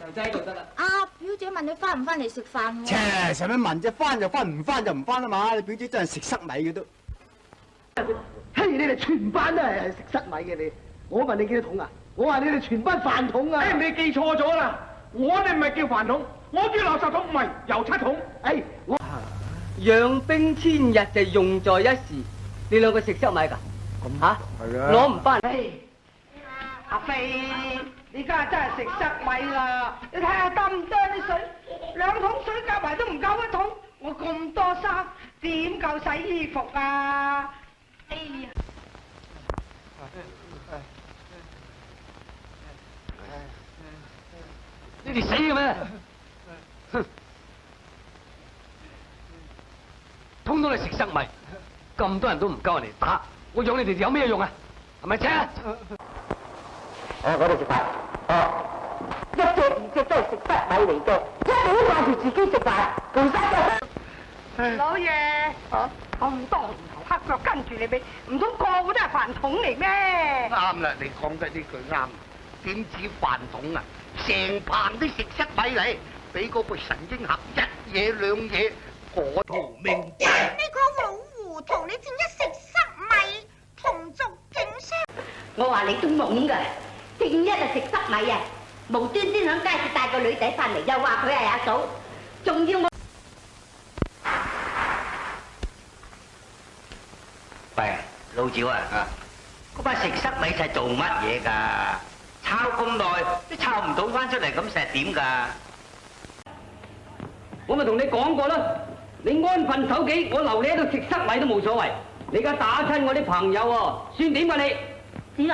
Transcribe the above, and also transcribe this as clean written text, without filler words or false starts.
就擠度得啦。阿表姐問你翻唔翻嚟食飯喎？切，使乜問啫？翻就翻，唔翻就唔翻啊嘛！你表姐真係食塞米嘅都。嘿，你哋全班都係食塞米嘅你。我問你幾多桶啊？我話你哋全班飯桶啊！你記錯咗啦！我哋唔係叫飯桶，我叫垃圾桶，唔係油漆桶。我養兵千日就用在一時，你兩個食塞米㗎？嚇？係啊。攞唔翻。阿飛，你家真係食塞米啦！你睇下得唔得啲水，2桶水夾埋都唔夠1桶。我咁多衫，點夠洗衣服啊？哎呀！你哋死嘅咩？哼！通通係食塞米，咁多人都唔夠人嚟打，我養你哋有咩用啊？係咪啫？我哋食飯。1隻2隻都係食塞米嚟嘅，一定要掛住自己食飯，做塞嘅。老爺，咁多紅頭黑腳跟住你俾，唔通個個都係飯桶嚟咩？啱啦，你講得呢句啱。點止飯桶啊？成棚都食塞米嚟，俾嗰個神經俠一嘢兩嘢，我都明白。你個老糊塗，你正一食塞米，同族競相。我話你都懵㗎，正一啊食塞米啊，無端端響街市帶個女仔翻嚟，又話佢係阿嫂，仲要我。喂，老趙啊，嗰班食塞米就係做乜嘢㗎？抄咁耐都抄唔到翻出嚟，咁實點㗎？我咪同你講過啦，你安分守己，我留你喺度食塞米都冇所謂。你而家打親我啲朋友喎，算點㗎你？